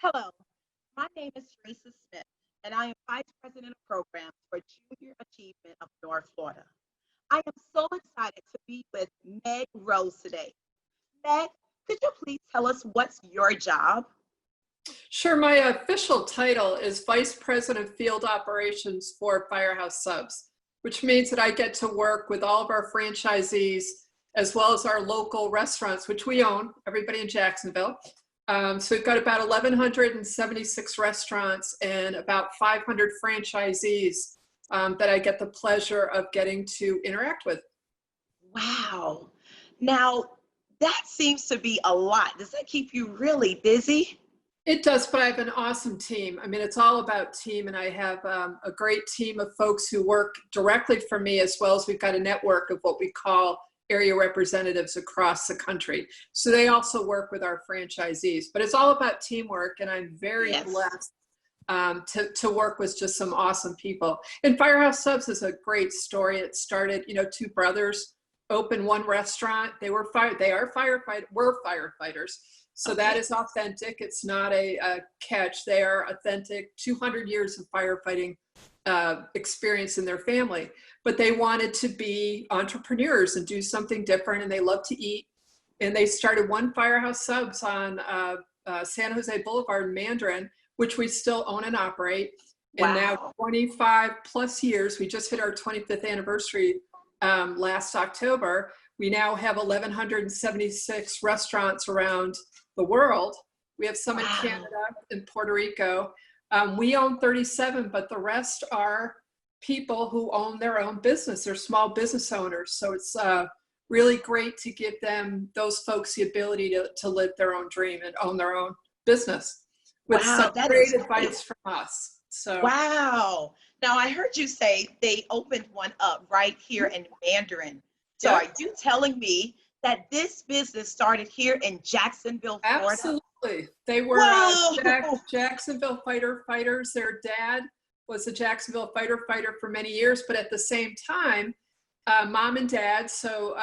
Hello, my name is Teresa Smith, and I am Vice President of Programs for Junior Achievement of North Florida. I am so excited to be with Meg Rose today. Meg, could you please tell us what's your job? Sure, my official title is Vice President of Field Operations for Firehouse Subs, which means that I get to work with all of our franchisees as well as our local restaurants, which we own, everybody in Jacksonville. So we've got about 1,176 restaurants and about 500 franchisees that I get the pleasure of getting to interact with. Wow. Now, that seems to be a lot. Does that keep you really busy? It does, but I have an awesome team. I mean, it's all about team, and I have a great team of folks who work directly for me, as well as we've got a network of what we call area representatives across the country. So they also work with our franchisees, but it's all about teamwork, and I'm very blessed to work with just some awesome people. And Firehouse Subs is a great story. It started, two brothers opened one restaurant. We're firefighters. So that is authentic. It's not a catch. They are authentic, 200 years of firefighting experience in their family. But they wanted to be entrepreneurs and do something different, and they love to eat. And they started one Firehouse Subs on San Jose Boulevard in Mandarin, which we still own and operate. Wow. And now 25 plus years, we just hit our 25th anniversary last October. We now have 1,176 restaurants around the world. We have some in Canada and Puerto Rico. We own 37, but the rest are people who own their own business. They're small business owners. So it's really great to give those folks the ability to live their own dream and own their own business with some great advice from us. So wow. Now I heard you say they opened one up right here in Mandarin. So are you telling me that this business started here in Jacksonville, Florida? Absolutely. They were Jacksonville fighters. Their dad was a Jacksonville fighter for many years, but at the same time, mom and dad, so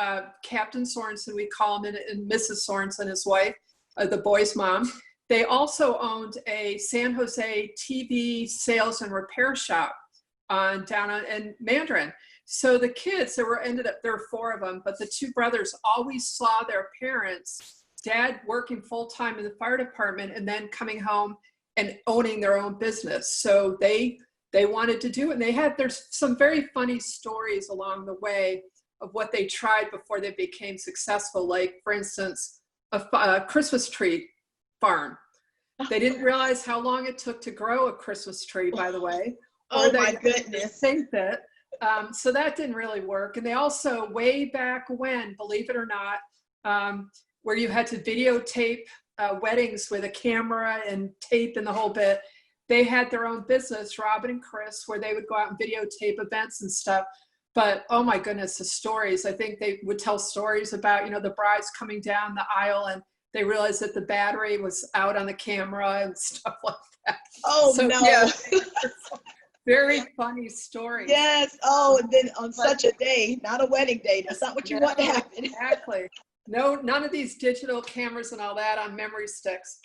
Captain Sorensen, we call him, and Mrs. Sorensen, his wife, the boy's mom, they also owned a San Jose TV sales and repair shop down in Mandarin. So the kids, there were 4 of them, but the 2 brothers always saw their parents, dad working full-time in the fire department and then coming home and owning their own business. So they wanted to do it. And there's some very funny stories along the way of what they tried before they became successful. Like, for instance, a Christmas tree farm. They didn't realize how long it took to grow a Christmas tree, by the way. Oh my goodness. Think that. So that didn't really work. And they also, way back when, believe it or not, where you had to videotape weddings with a camera and tape and the whole bit, they had their own business, Robin and Chris, where they would go out and videotape events and stuff. But oh my goodness, the stories. I think they would tell stories about, the brides coming down the aisle and they realized that the battery was out on the camera and stuff like that. Oh, so, no. Yeah, very funny story. Yes. Oh, and then on such a day, not a wedding day. That's not what you want to happen. Exactly. No, none of these digital cameras and all that on memory sticks.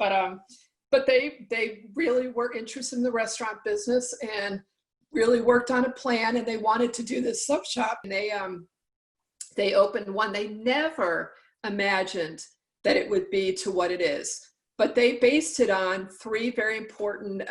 But they really were interested in the restaurant business and really worked on a plan, and they wanted to do this sub shop. And they opened one. They never imagined that it would be to what it is. But they based it on 3 very important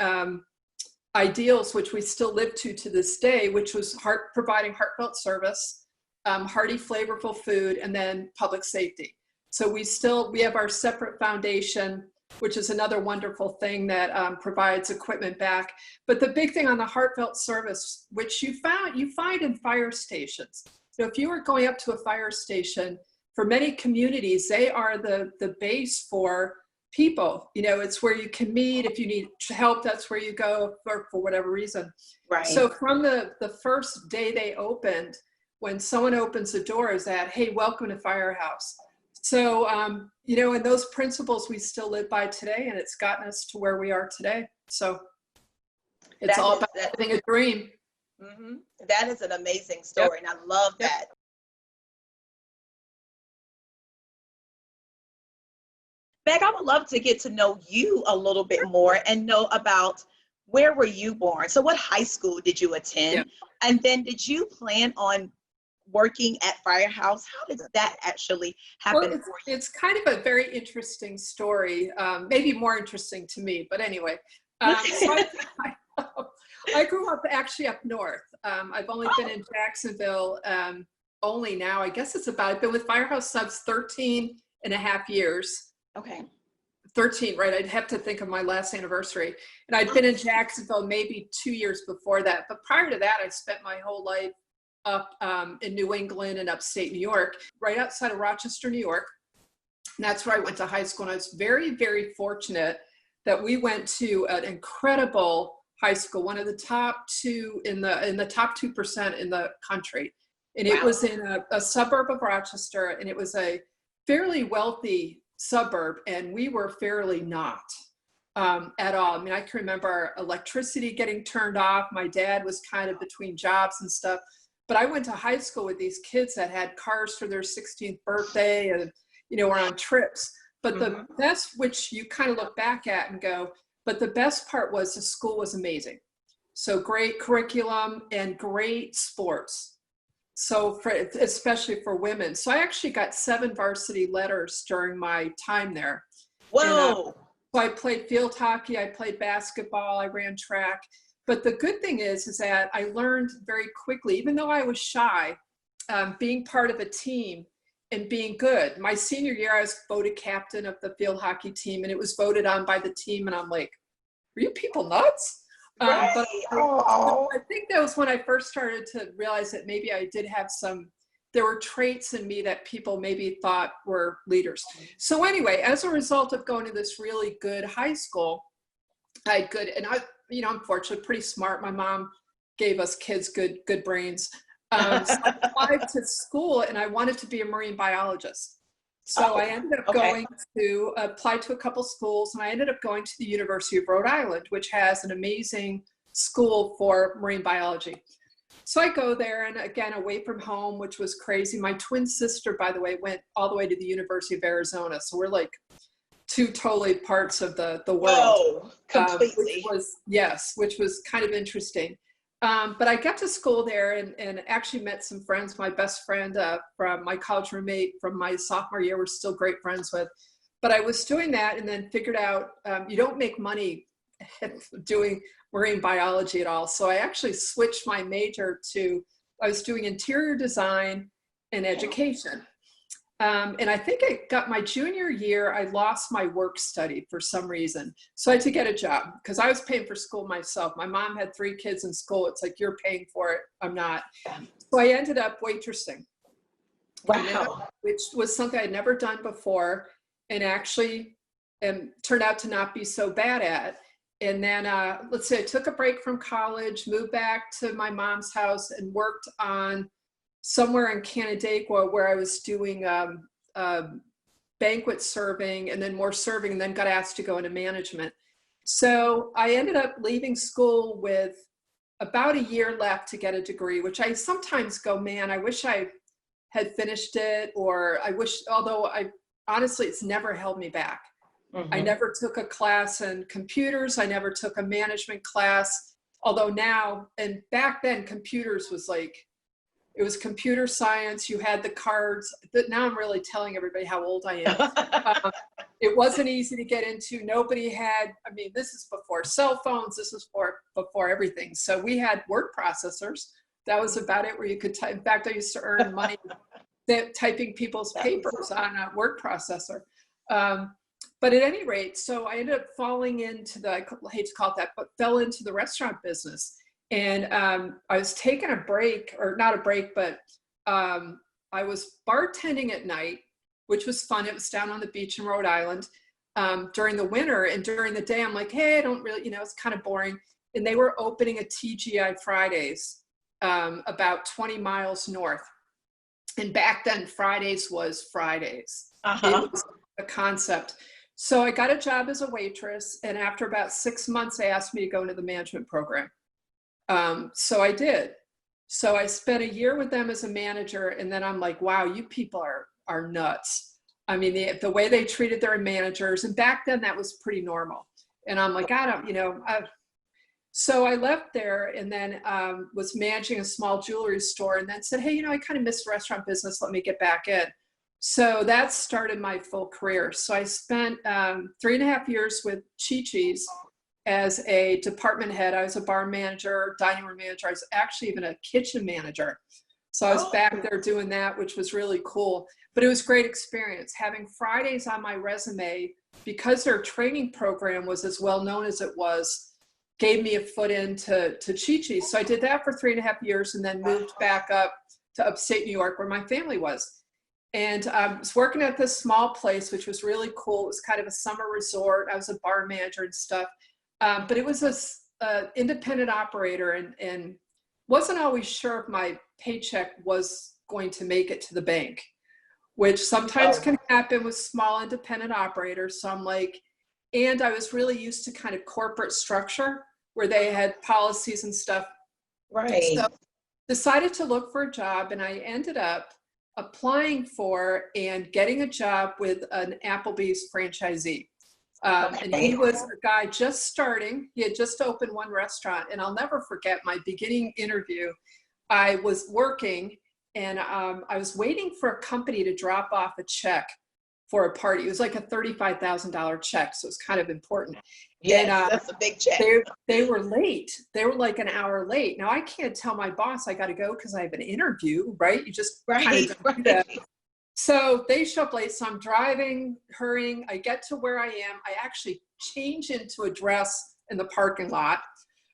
ideals, which we still live to this day, which was providing heartfelt service, hearty, flavorful food, and then public safety. So we have our separate foundation, which is another wonderful thing that provides equipment back. But the big thing on the heartfelt service, which you find in fire stations. So if you were going up to a fire station, for many communities, they are the base for people. It's where you can meet. If you need help, that's where you go for whatever reason. Right. So from the first day they opened, when someone opens the door, is that, hey, welcome to Firehouse. So, and those principles we still live by today, and it's gotten us to where we are today. So it's all about having a dream. Mm-hmm. That is an amazing story, and I love that. Meg, I would love to get to know you a little bit more and know about where were you born? So what high school did you Yeah. attend? And then did you plan on working at Firehouse? How did that actually Well, happen it's for you? it's kind of a very interesting story, maybe more interesting to me. But anyway, so Okay. I grew up actually up north. I've only been in Jacksonville only now. I guess it's about. I've been with Firehouse Subs 13 and a half years. Okay. 13, right? I'd have to think of my last anniversary. And I'd been in Jacksonville maybe 2 years before that. But prior to that, I spent my whole life up in New England and upstate New York, right outside of Rochester, New York. And that's where I went to high school. And I was very, very fortunate that we went to an incredible high school, one of the top two in the top 2% in the country. And it Wow. was in a suburb of Rochester, and it was a fairly wealthy suburb, and we were fairly not at all. I mean, I can remember electricity getting turned off. My dad was kind of between jobs and stuff. But I went to high school with these kids that had cars for their 16th birthday and, were on trips. But the best, which you kind of look back at and go, but the best part was the school was amazing. So great curriculum and great sports. So especially for women. So I actually got 7 varsity letters during my time there. And Whoa. so I played field hockey, I played basketball, I ran track. But the good thing is that I learned very quickly, even though I was shy, being part of a team and being good. My senior year, I was voted captain of the field hockey team, and it was voted on by the team. And I'm like, are you people nuts? Right. But Oh. I think that was when I first started to realize that maybe I did have there were traits in me that people maybe thought were leaders. So anyway, as a result of going to this really good high school, I'm fortunate, pretty smart. My mom gave us kids good brains. So I applied to school, and I wanted to be a marine biologist. So I ended up going to apply to a couple schools, and I ended up going to the University of Rhode Island, which has an amazing school for marine biology. So I go there, and again, away from home, which was crazy. My twin sister, by the way, went all the way to the University of Arizona. So we're like 2 totally parts of the world. Whoa, completely. Which was kind of interesting. But I got to school there and actually met some friends. My best friend from my college roommate from my sophomore year, we're still great friends with. But I was doing that and then figured out you don't make money doing marine biology at all. So I actually switched my major I was doing interior design and education. And I think I got my junior year, I lost my work study for some reason. So I had to get a job because I was paying for school myself. My mom had 3 kids in school. It's like, you're paying for it. I'm not. So I ended up waitressing. Wow. Which was something I'd never done before and actually turned out to not be so bad at. And then let's say I took a break from college, moved back to my mom's house and worked on somewhere in Canandaigua where I was doing banquet serving and then more serving, and then got asked to go into management. So I ended up leaving school with about a year left to get a degree, which I sometimes go, man, I wish I had finished it, or although honestly, it's never held me back. I never took a class in computers. I never took a management class, although now, and back then computers was like, it was computer science. You had the cards. Now I'm really telling everybody how old I am. It wasn't easy to get into. Nobody had, this is before cell phones. This was before everything. So we had word processors. That was about it, where you could type. In fact, I used to earn money typing people's papers on a word processor. But at any rate, so I ended up falling into I hate to call it that, but fell into the restaurant business. And I was taking a break, or not a break, but I was bartending at night, which was fun. It was down on the beach in Rhode Island during the winter. And during the day, I'm like, hey, I don't really, it's kind of boring. And they were opening a TGI Fridays about 20 miles north. And back then, Fridays was Fridays. It was a concept. So I got a job as a waitress. And after about 6 months, they asked me to go into the management program. So I did. So I spent a year with them as a manager, and then I'm like, wow, you people are nuts. I mean, the way they treated their managers, and back then that was pretty normal. And I'm like, I don't, so I left there and then was managing a small jewelry store and then said, hey, I kind of missed the restaurant business. Let me get back in. So that started my full career. So I spent 3.5 years with Chi-Chi's as a department head. I was a bar manager, dining room manager. I was actually even a kitchen manager. So I was back there doing that, which was really cool. But it was a great experience. Having Fridays on my resume, because their training program was as well known as it was, gave me a foot into Chi-Chi's. So I did that for 3.5 years and then moved back up to upstate New York where my family was. And I was working at this small place, which was really cool. It was kind of a summer resort. I was a bar manager and stuff. But it was a independent operator and wasn't always sure if my paycheck was going to make it to the bank, which sometimes can happen with small independent operators. So I'm like, and I was really used to kind of corporate structure where they had policies and stuff. Right. So decided to look for a job and I ended up applying for and getting a job with an Applebee's franchisee. And he was a guy just starting. He had just opened one restaurant. And I'll never forget my beginning interview. I was working and I was waiting for a company to drop off a check for a party. It was like a $35,000 check. So it's kind of important. Yes, and, that's a big check. They were late. They were like an hour late. Now I can't tell my boss I got to go because I have an interview, right? You just kind of do that. So they show up late. So I'm driving, hurrying. I get to where I am. I actually change into a dress in the parking lot.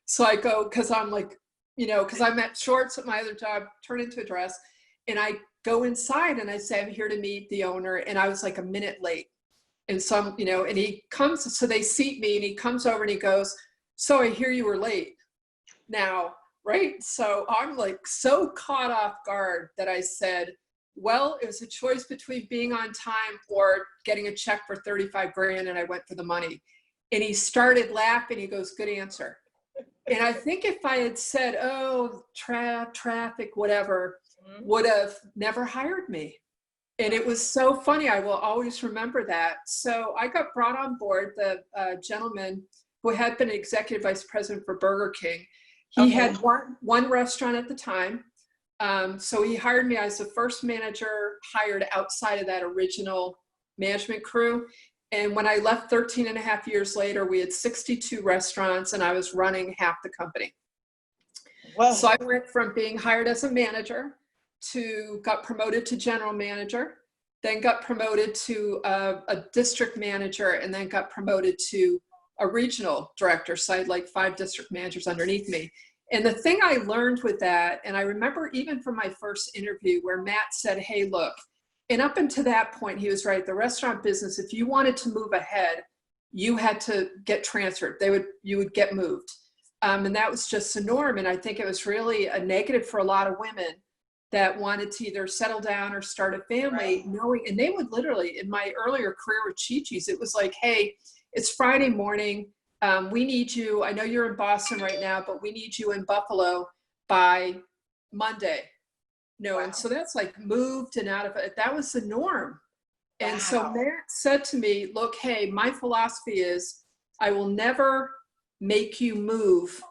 So I go, because I'm like, because I'm at shorts at my other job, turn into a dress. And I go inside and I say, I'm here to meet the owner. And I was like a minute late. And some, and he comes, so they seat me and he comes over and he goes, so I hear you were late now, right? So I'm like so caught off guard that I said, well, it was a choice between being on time or getting a check for 35 grand. And I went for the money. And he started laughing. He goes, good answer. And I think if I had said, oh, traffic, whatever, would have never hired me. And it was so funny. I will always remember that. So I got brought on board. The gentleman who had been executive vice president for Burger King, he had one restaurant at the time. So he hired me as the first manager hired outside of that original management crew. And when I left 13.5 years later, we had 62 restaurants and I was running half the company. Wow. So I went from being hired as a manager to got promoted to general manager, then got promoted to a district manager, and then got promoted to a regional director. So I had like 5 district managers underneath me. And the thing I learned with that, and I remember even from my first interview where Matt said, hey, look, and up until that point, he was right, the restaurant business, if you wanted to move ahead, you had to get transferred. You would get moved. And that was just the norm. And I think it was really a negative for a lot of women that wanted to either settle down or start a family, knowing, and they would literally, in my earlier career with Chi-Chi's, it was like, hey, it's Friday morning. We need you. I know you're in Boston right now, but we need you in Buffalo by Monday. And so that's like moved and out of it. That was the norm. And so Matt said to me, look, hey, my philosophy is I will never make you move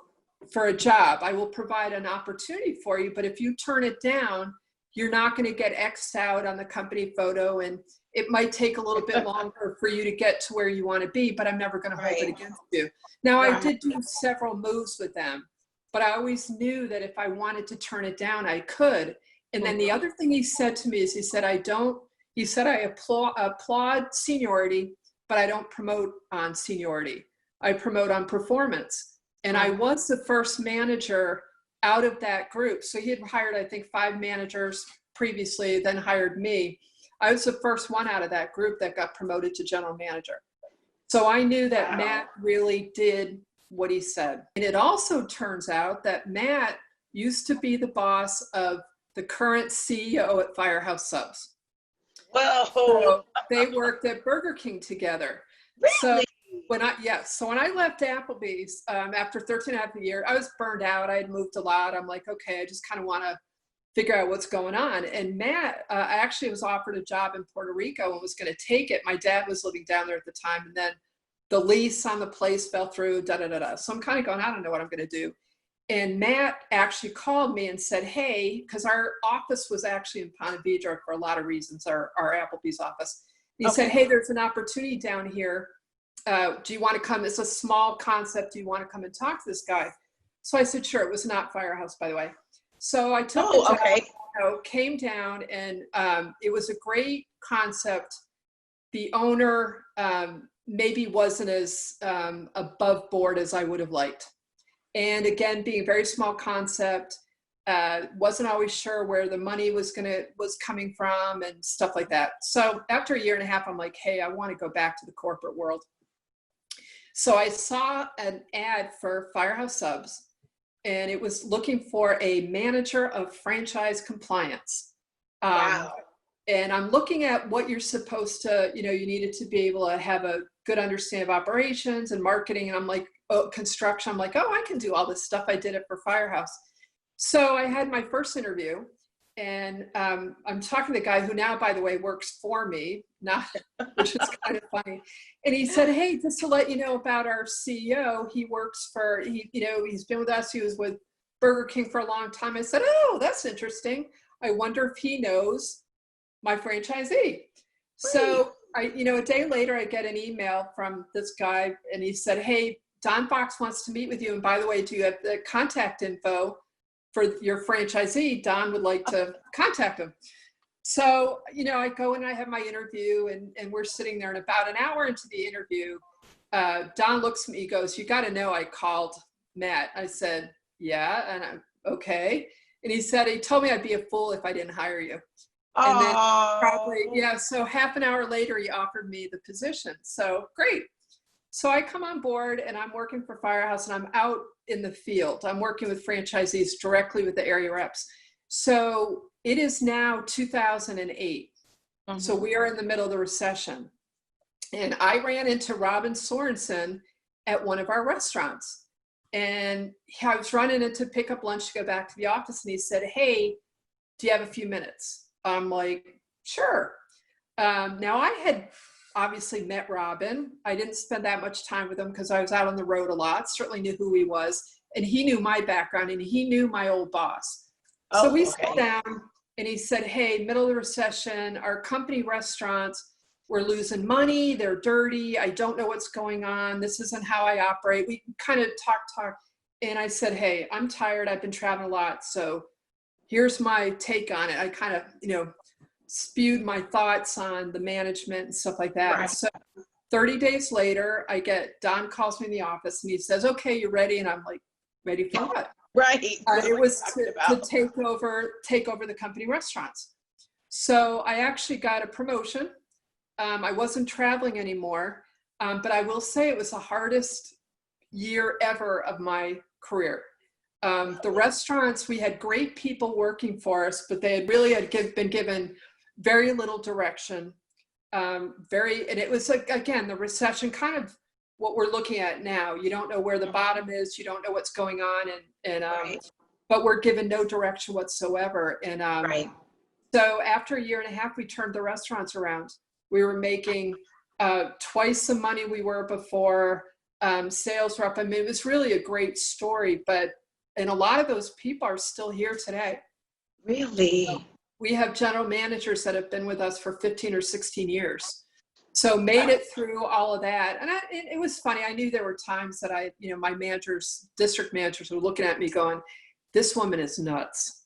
for a job. I will provide an opportunity for you, but if you turn it down, you're not going to get X'd out on the company photo, and it might take a little bit longer for you to get to where you want to be, but I'm never going to hold it against you. Now, I did do several moves with them, but I always knew that if I wanted to turn it down, I could. And then the other thing he said to me is he said, I applaud seniority, but I don't promote on seniority. I promote on performance. And I was the first manager out of that group. So he had hired, I think, 5 managers previously, then hired me. I was the first one out of that group that got promoted to general manager. So I knew that Matt really did what he said. And it also turns out that Matt used to be the boss of the current CEO at Firehouse Subs. Whoa. So they worked at Burger King together. Really? So when I left Applebee's after 13.5 years, I was burned out. I had moved a lot. I'm like, okay, I just kind of want to figure out what's going on. And Matt actually was offered a job in Puerto Rico and was going to take it. My dad was living down there at the time, and then the lease on the place fell through, da da da da. So I'm kind of going, I don't know what I'm going to do. And Matt actually called me and said, hey, because our office was actually in Ponte Vedra for a lot of reasons, our Applebee's office. He said, hey, there's an opportunity down here. Do you want to come? It's a small concept. Do you want to come and talk to this guy? So I said, sure. It was not Firehouse, by the way. So I took the job, came down, and it was a great concept. The owner maybe wasn't as above board as I would have liked. And again, being a very small concept, wasn't always sure where the money was coming from and stuff like that. So after a year and a half, I'm like, hey, I want to go back to the corporate world. So I saw an ad for Firehouse Subs, and it was looking for a manager of franchise compliance. Wow. And I'm looking at what you're supposed to, you needed to be able to have a good understanding of operations and marketing. And I'm like, oh, construction. I'm like, oh, I can do all this stuff. I did it for Firehouse. So I had my first interview, and I'm talking to the guy who now, by the way, works for me, which is kind of funny. And he said, hey, just to let you know about our CEO, he works for, he's been with us. He was with Burger King for a long time. I said, oh, that's interesting. I wonder if he knows my franchisee. Great. So a day later, I get an email from this guy, and he said, hey, Don Fox wants to meet with you. And by the way, do you have the contact info for your franchisee? Don would like to contact him. So, I go and I have my interview, and we're sitting there, and about an hour into the interview, Don looks at me, he goes, you got to know I called Matt. I said, yeah. And I'm okay. And he said, he told me I'd be a fool if I didn't hire you. And then so half an hour later, he offered me the position. So great. So I come on board, and I'm working for Firehouse, and I'm out in the field. I'm working with franchisees directly with the area reps. So it is now 2008. Mm-hmm. So we are in the middle of the recession. And I ran into Robin Sorensen at one of our restaurants. And I was running in to pick up lunch to go back to the office. And he said, hey, do you have a few minutes? I'm like, sure. Now I had obviously met Robin. I didn't spend that much time with him because I was out on the road a lot, certainly knew who he was. And he knew my background, and he knew my old boss. So we sat down, and he said, hey, middle of the recession, our company restaurants, we're losing money. They're dirty. I don't know what's going on. This isn't how I operate. We kind of talk. And I said, hey, I'm tired. I've been traveling a lot. So here's my take on it. I kind of, spewed my thoughts on the management and stuff like that. Right. So 30 days later, Don calls me in the office, and he says, okay, you ready? And I'm like, ready for what? Right. It was to take over the company restaurants. So I actually got a promotion. I wasn't traveling anymore, but I will say it was the hardest year ever of my career. The restaurants, we had great people working for us, but they had really been given very little direction. And it was like, again, the recession, kind of what we're looking at now. You don't know where the bottom is. You don't know what's going on. But we're given no direction whatsoever. And so after a year and a half, we turned the restaurants around. We were making twice the money we were before. Sales were up. I mean, it was really a great story, and a lot of those people are still here today. Really? So we have general managers that have been with us for 15 or 16 years. So made it through all of that. And it was funny. I knew there were times that my district managers were looking at me going, this woman is nuts.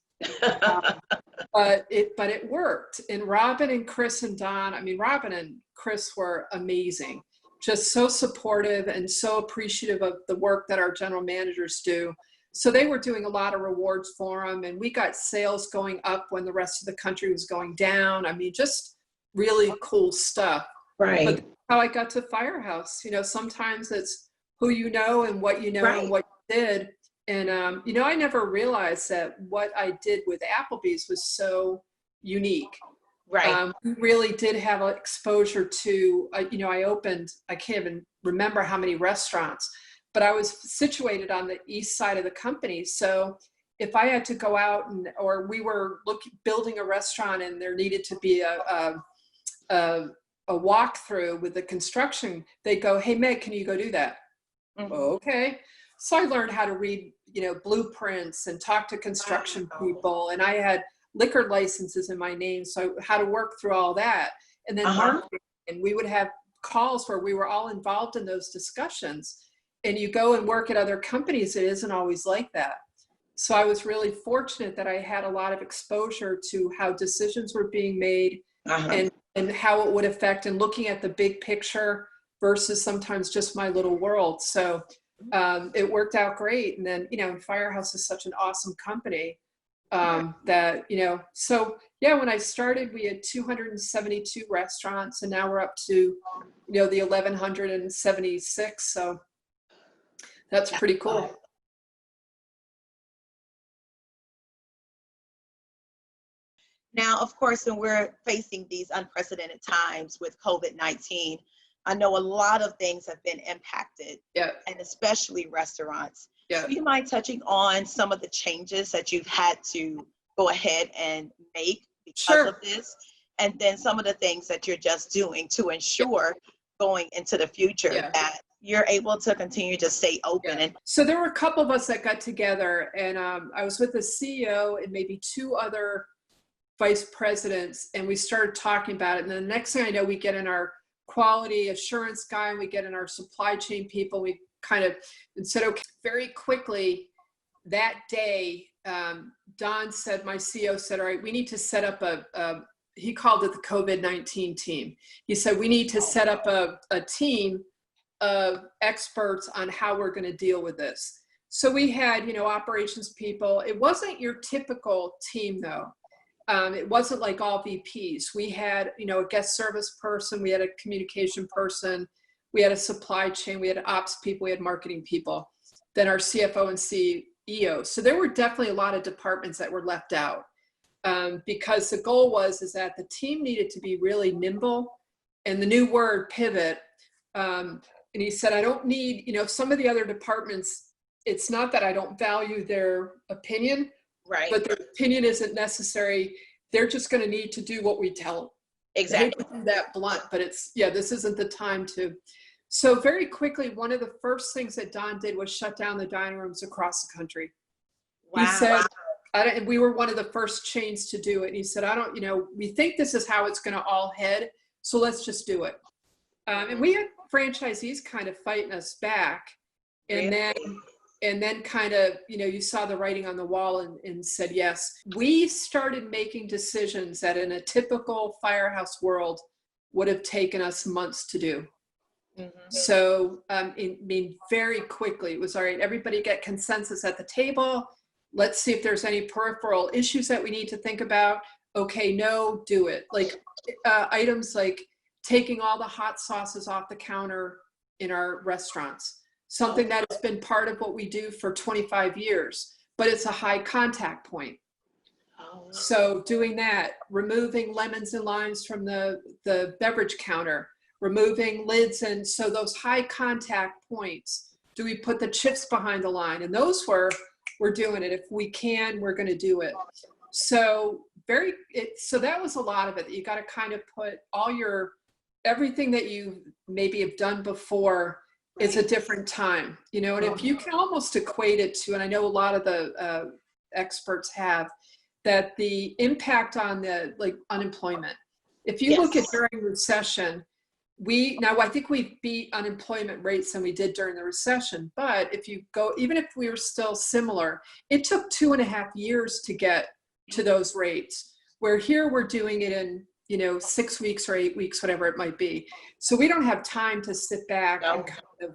But it worked. And Robin and Chris and Don, Robin and Chris were amazing. Just so supportive and so appreciative of the work that our general managers do. So they were doing a lot of rewards for them, and we got sales going up when the rest of the country was going down. Just really cool stuff. Right. But how I got to Firehouse, sometimes it's who you know and what you know and what you did. And, I never realized that what I did with Applebee's was so unique. Right. We really did have exposure to, I opened, I can't even remember how many restaurants, but I was situated on the east side of the company. So if I had to go out or we were building a restaurant and there needed to be a walkthrough with the construction, they go, "Hey, Meg, can you go do that?" Mhm. Okay. So I learned how to read, blueprints and talk to construction people. And I had liquor licenses in my name. So how to work through all that. And then marketing. And we would have calls where we were all involved in those discussions. And you go and work at other companies, it isn't always like that. So I was really fortunate that I had a lot of exposure to how decisions were being made and how it would affect, and looking at the big picture versus sometimes just my little world. So it worked out great. And then, Firehouse is such an awesome company that, so yeah, when I started, we had 272 restaurants, and now we're up to, the 1,176. So that's pretty cool. Now, of course, when we're facing these unprecedented times with COVID-19, I know a lot of things have been impacted, and especially restaurants. So you mind touching on some of the changes that you've had to go ahead and make because of this, and then some of the things that you're just doing to ensure going into the future that you're able to continue to stay open? And so there were a couple of us that got together, and I was with the CEO and maybe two other vice presidents, and we started talking about it. And then the next thing I know, we get in our quality assurance guy, and we get in our supply chain people. We kind of said, okay, very quickly that day, Don said, my CEO said, all right, we need to set up he called it the COVID-19 team. He said, we need to set up a team of experts on how we're going to deal with this. So we had, operations people. It wasn't your typical team though. It wasn't like all VPs. We had, a guest service person, we had a communication person, we had a supply chain, we had ops people, we had marketing people, then our CFO and CEO. So there were definitely a lot of departments that were left out because the goal is that the team needed to be really nimble, and the new word pivot. And he said, I don't need, some of the other departments, it's not that I don't value their opinion, but their opinion isn't necessary. They're just going to need to do what we tell them. Exactly. I hate to be that blunt, but this isn't the time to. So very quickly, one of the first things that Don did was shut down the dining rooms across the country. He said, and we were one of the first chains to do it. And he said, we think this is how it's going to all head. So let's just do it. And we had franchisees kind of fighting us back. And then kind of, you saw the writing on the wall and said, yes. We started making decisions that in a typical Firehouse world would have taken us months to do. So, very quickly, it was all right, everybody get consensus at the table. Let's see if there's any peripheral issues that we need to think about. Okay, no, do it. Like items like taking all the hot sauces off the counter in our restaurants. Something that has been part of what we do for 25 years, but it's a high contact point. So doing that, removing lemons and limes from the beverage counter, removing lids. And so those high contact points, do we put the chips behind the line? And those we're doing it. If we can, we're going to do it. So so that was a lot of it. You got to kind of put everything that you maybe have done before. It's a different time, and if you can almost equate it to, and I know a lot of the experts have, that the impact on the unemployment. If you look at during recession, I think we beat unemployment rates than we did during the recession. But if you go, even if we were still similar, it took 2.5 years to get to those rates. Where here we're doing it in 6 weeks or 8 weeks, whatever it might be. So we don't have time to sit back and kind of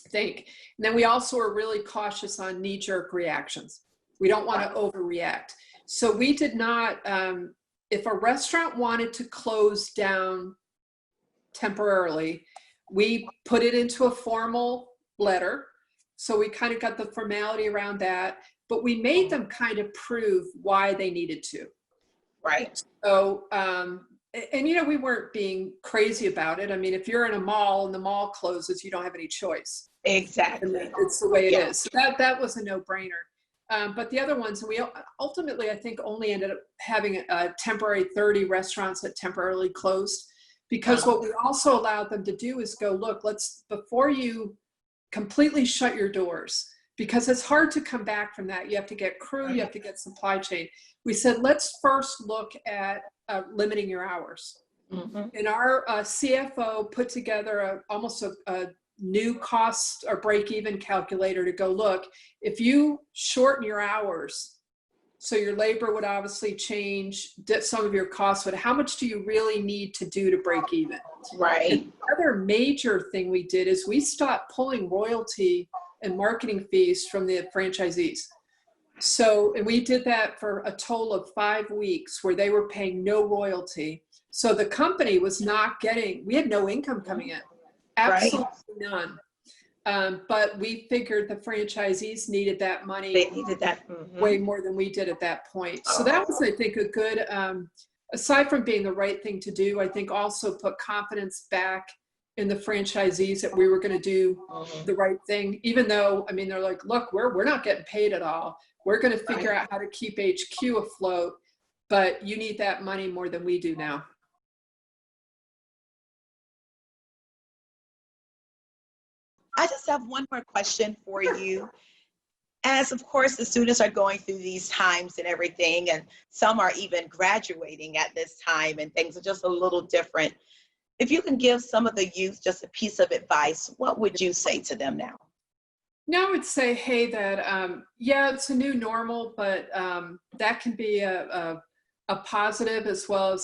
think. And then we also are really cautious on knee-jerk reactions. We don't want to overreact. So we did not, if a restaurant wanted to close down temporarily, we put it into a formal letter. So we kind of got the formality around that, but we made them kind of prove why they needed to. Right. So, we weren't being crazy about it. I mean, if you're in a mall and the mall closes, you don't have any choice. Exactly. It's the way it is. So that was a no-brainer. But the other ones, and we ultimately, I think, only ended up having a temporary 30 restaurants that temporarily closed, because what we also allowed them to do is go, look, before you completely shut your doors, because it's hard to come back from that. You have to get crew, you have to get supply chain. We said, let's first look at limiting your hours. And our CFO put together almost a new cost or break-even calculator to go, look, if you shorten your hours, so your labor would obviously change, some of your costs, but how much do you really need to do to break even? Right. And the other major thing we did is we stopped pulling royalty and marketing fees from the franchisees. So, and we did that for a total of 5 weeks where they were paying no royalty. So the company was not getting, we had no income coming in, absolutely none. But we figured the franchisees needed that money. They needed that way more than we did at that point. So that was, I think, a good, aside from being the right thing to do, I think also put confidence back in the franchisees that we were going to do the right thing, even though, I mean, they're like, look, we're not getting paid at all. We're going to figure out how to keep HQ afloat, but you need that money more than we do now. I just have one more question for you. As of course the students are going through these times and everything, and some are even graduating at this time and things are just a little different. If you can give some of the youth just a piece of advice, what would you say to them now? Now I would say, hey, that, yeah, it's a new normal, but that can be a positive as well as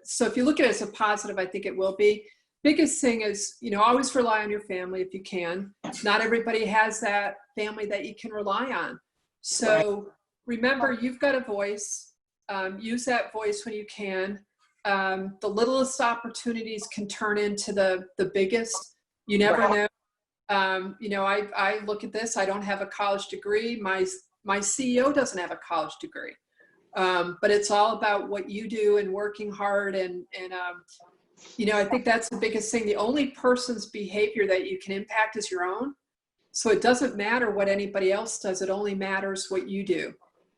so if you look at it as a positive, I think it will be. Biggest thing is, always rely on your family if you can. Not everybody has that family that you can rely on. So remember, you've got a voice. Use that voice when you can. The littlest opportunities can turn into the biggest. You never know. I look at this. I don't have a college degree. My CEO doesn't have a college degree. But it's all about what you do and working hard and I think that's the biggest thing. The only person's behavior that you can impact is your own. So it doesn't matter what anybody else does. It only matters what you do.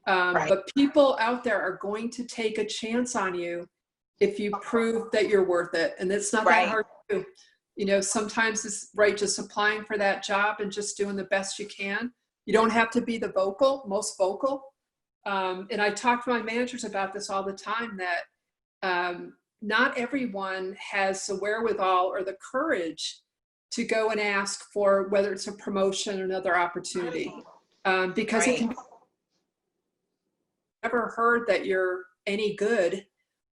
But people out there are going to take a chance on you if you prove that you're worth it. And it's not that hard to do. Sometimes it's just applying for that job and just doing the best you can. You don't have to be the most vocal. And I talk to my managers about this all the time, that not everyone has the wherewithal or the courage to go and ask for whether it's a promotion or another opportunity, because it can be never heard that you're any good,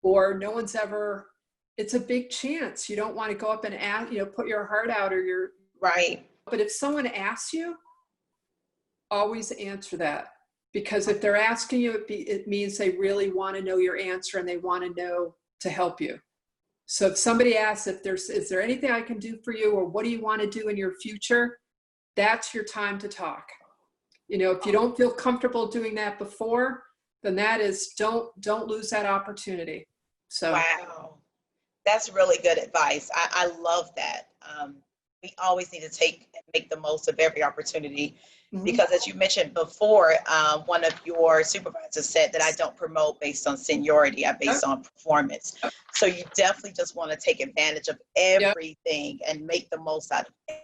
or no one's ever. It's a big chance. You don't want to go up and ask, put your heart out or your But if someone asks you, always answer that, because if they're asking you, it means they really want to know your answer and they want to know to help you. So if somebody asks is there anything I can do for you, or what do you want to do in your future, that's your time to talk. If you don't feel comfortable doing that before, then that is, don't lose that opportunity. So wow, that's really good advice. I love that. We always need to make the most of every opportunity. Because as you mentioned before, one of your supervisors said that I don't promote based on seniority, I base on performance. So you definitely just want to take advantage of everything and make the most out of it.